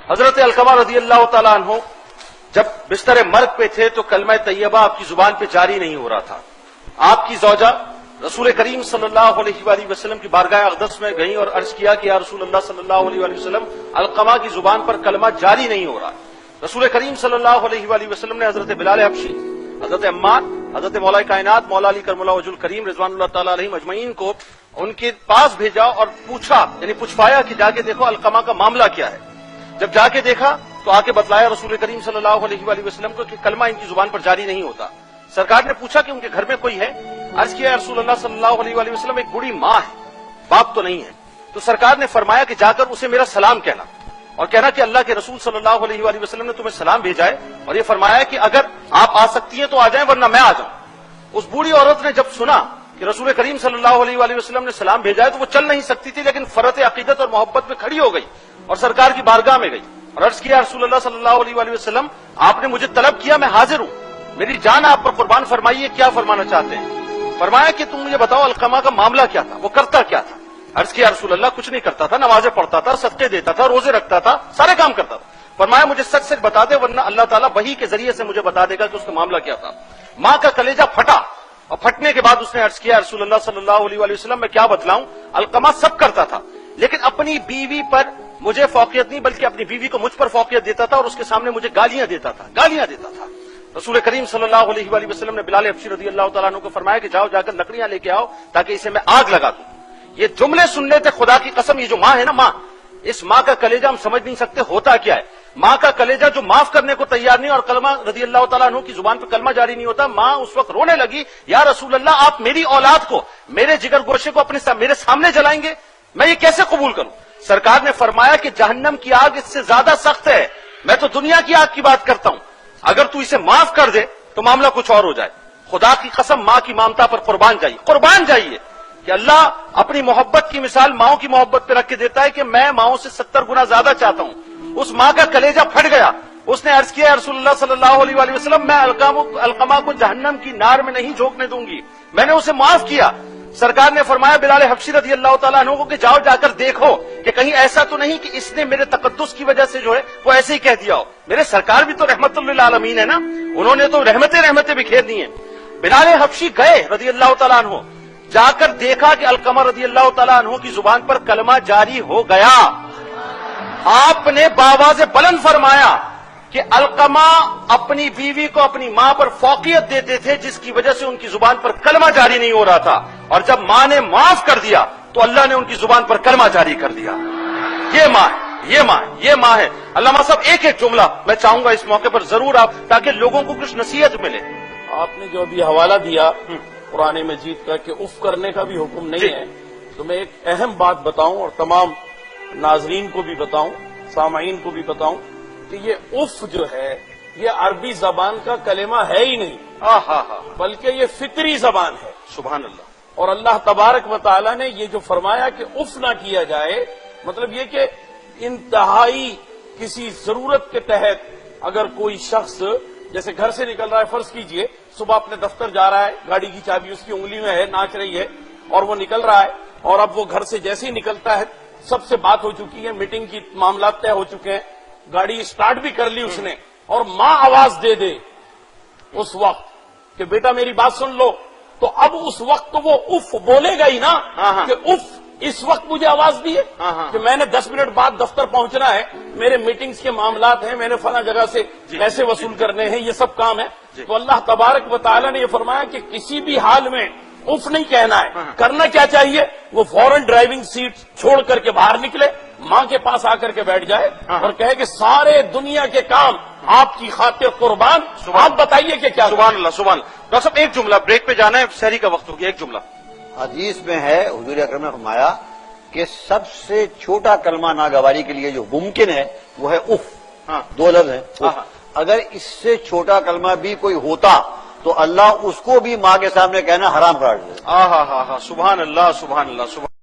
حضرت علقمہ رضی اللہ تعالیٰ عنہ جب بستر مرگ پہ تھے تو کلمہ طیبہ آپ کی زبان پہ جاری نہیں ہو رہا تھا. آپ کی زوجہ رسول کریم صلی اللہ علیہ وآلہ وسلم کی بارگاہ اقدس میں گئیں اور عرض کیا کہ یا رسول اللہ صلی اللہ علیہ وآلہ وسلم علقمہ کی زبان پر کلمہ جاری نہیں ہو رہا. رسول کریم صلی اللہ علیہ وآلہ وسلم نے حضرت بلال حبشی، حضرت عمار، حضرت مولا کائنات مولا علی کرم اللہ وجہ الکریم رضوان اللہ تعالیٰ علیہ مجمعین کو ان کے پاس بھیجا اور پوچھا، یعنی پوچھوایا کہ جا کے دیکھو علقمہ کا معاملہ کیا ہے. جب جا کے دیکھا تو آ کے بتلایا رسول کریم صلی اللہ علیہ وآلہ وسلم کو کہ کلمہ ان کی زبان پر جاری نہیں ہوتا. سرکار نے پوچھا کہ ان کے گھر میں کوئی ہے؟ عرض کیا یا رسول اللہ صلی اللہ علیہ وآلہ وسلم ایک بوڑھی ماں ہے، باپ تو نہیں ہے. تو سرکار نے فرمایا کہ جا کر اسے میرا سلام کہنا اور کہنا کہ اللہ کے رسول صلی اللہ علیہ وآلہ وسلم نے تمہیں سلام بھیجا ہے اور یہ فرمایا کہ اگر آپ آ سکتی ہیں تو آ جائیں ورنہ میں آ جاؤں. اس بوڑھی عورت نے جب سنا کہ رسول کریم صلی اللہ علیہ وآلہ وسلم نے سلام بھیجا ہے تو وہ چل نہیں سکتی تھی، لیکن فرط عقیدت اور محبت میں کھڑی ہو گئی اور سرکار کی بارگاہ میں گئی اور عرض کیا رسول اللہ صلی اللہ علیہ وآلہ وسلم آپ نے مجھے طلب کیا، میں حاضر ہوں، میری جان آپ پر قربان فرمائیے، کیا فرمانا چاہتے ہیں؟ فرمایا کہ تم مجھے بتاؤ علقمہ کا معاملہ کیا تھا، وہ کرتا کیا تھا؟ عرض کیا رسول اللہ کچھ نہیں کرتا تھا، نمازیں پڑھتا تھا، صدقے دیتا تھا، روزے رکھتا تھا، سارے کام کرتا تھا. فرمایا مجھے سچ سچ بتا دے ورنہ اللہ تعالیٰ وحی کے ذریعے سے مجھے بتا دے گا کہ اس کا معاملہ کیا تھا. ماں کا کلیجہ پھٹا اور پھٹنے کے بعد اس نے عرض کیا رسول اللہ صلی اللہ علیہ وآلہ وسلم میں کیا بتلاؤں، علقمہ سب کرتا تھا لیکن اپنی بیوی پر مجھے فوقیت نہیں بلکہ اپنی بیوی کو مجھ پر فوقیت دیتا تھا اور اس کے سامنے مجھے گالیاں دیتا تھا. رسول کریم صلی اللہ علیہ وآلہ وسلم نے بلال حبشی رضی اللہ تعالیٰ عنہ کو فرمایا کہ جاؤ جا کر لکڑیاں لے کے آؤ تاکہ اسے میں آگ لگا دوں. یہ جملے سننے تھے خدا کی قسم، یہ جو ماں ہے نا ماں، اس ماں کا کلیجہ ہم سمجھ نہیں سکتے ہوتا کیا ہے. ماں کا کلیجہ جو معاف کرنے کو تیار نہیں اور کلمہ رضی اللہ تعالیٰ عنہ کی زبان پہ کلمہ جاری نہیں ہوتا. ماں اس وقت رونے لگی، یا رسول اللہ آپ میری اولاد کو، میرے جگر گوشے کو میرے سامنے جلائیں گے، میں یہ کیسے قبول کروں؟ سرکار نے فرمایا کہ جہنم کی آگ اس سے زیادہ سخت ہے، میں تو دنیا کی آگ کی بات کرتا ہوں، اگر تو اسے معاف کر دے تو معاملہ کچھ اور ہو جائے. خدا کی قسم ماں کی ممتا پر قربان جائیے کہ اللہ اپنی محبت کی مثال ماؤں کی محبت پہ رکھ کے دیتا ہے کہ میں ماؤں سے 70 گنا زیادہ چاہتا ہوں. اس ماں کا کلیجہ پھٹ گیا، اس نے عرض کیا رسول اللہ صلی اللہ علیہ وآلہ وسلم میں علقمہ کو جہنم کی نار میں نہیں جھونکنے دوں گی، میں نے اسے معاف کیا. سرکار نے فرمایا بلال حبشی رضی اللہ تعالیٰ عنہ کو کہ جاؤ جا کر دیکھو کہ کہیں ایسا تو نہیں کہ اس نے میرے تقدس کی وجہ سے جو ہے وہ ایسے ہی کہہ دیا ہو. میرے سرکار بھی تو رحمت للعالمین ہے نا، انہوں نے تو رحمتیں بکھیر دی ہیں. بلال حبشی گئے رضی اللہ تعالیٰ عنہ، جا کر دیکھا کہ علقمہ رضی اللہ تعالیٰ عنہ کی زبان پر کلمہ جاری ہو گیا. آپ نے باواز بلند فرمایا کہ علقمہ اپنی بیوی کو اپنی ماں پر فوقیت دیتے تھے جس کی وجہ سے ان کی زبان پر کلمہ جاری نہیں ہو رہا تھا، اور جب ماں نے معاف کر دیا تو اللہ نے ان کی زبان پر کلمہ جاری کر دیا. یہ ماں ہے. علامہ صاحب ایک جملہ میں چاہوں گا اس موقع پر ضرور آپ، تاکہ لوگوں کو کچھ نصیحت ملے. آپ نے جو ابھی حوالہ دیا قرآن مجید کا کہ اف کرنے کا بھی حکم نہیں ہے، تو میں ایک اہم بات بتاؤں اور تمام ناظرین کو بھی بتاؤں، سامعین کو بھی بتاؤں کہ یہ اف جو ہے یہ عربی زبان کا کلمہ ہے ہی نہیں، بلکہ یہ فطری زبان ہے. سبحان اللہ. اور اللہ تبارک و تعالی نے یہ جو فرمایا کہ اف نہ کیا جائے، مطلب یہ کہ انتہائی کسی ضرورت کے تحت اگر کوئی شخص جیسے گھر سے نکل رہا ہے، فرض کیجئے صبح اپنے دفتر جا رہا ہے، گاڑی کی چابی اس کی انگلی میں ہے، ناچ رہی ہے اور وہ نکل رہا ہے، اور اب وہ گھر سے جیسے ہی نکلتا ہے سب سے بات ہو چکی ہے، میٹنگ کی معاملات طے ہو چکے ہیں، گاڑی سٹارٹ بھی کر لی اس نے، اور ماں آواز دے دے اس وقت کہ بیٹا میری بات سن لو، تو اب اس وقت تو وہ اف بولے گا ہی نا کہ اف اس وقت مجھے آواز دی ہے کہ میں نے 10 منٹ بعد دفتر پہنچنا ہے، میرے میٹنگز کے معاملات ہیں، میں نے فلاں جگہ سے پیسے وصول کرنے ہیں، یہ سب کام ہے. تو اللہ تبارک و تعالی نے یہ فرمایا کہ کسی بھی حال میں اف نہیں کہنا ہے. کرنا کیا چاہیے؟ وہ فوراً ڈرائیونگ سیٹ چھوڑ کر کے باہر نکلے، ماں کے پاس آ کر کے بیٹھ جائے اور کہے کہ سارے دنیا کے کام آپ کی خاطر قربان. آپ بتائیے کہ کیا؟ سبحان اللہ سبحان اللہ. ڈاکٹر صاحب ایک جملہ، بریک پہ جانا ہے، سحری کا وقت ہو گیا، ایک جملہ. حدیث میں ہے حضور اکرم نے فرمایا کہ سب سے چھوٹا کلمہ ناگواری کے لیے جو ممکن ہے وہ ہے اف. 2 لفظ ہیں. اگر اس سے چھوٹا کلمہ بھی کوئی ہوتا تو اللہ اس کو بھی ماں کے سامنے کہنا حرام قرار دے. سبحان اللہ سبحان اللہ سبحان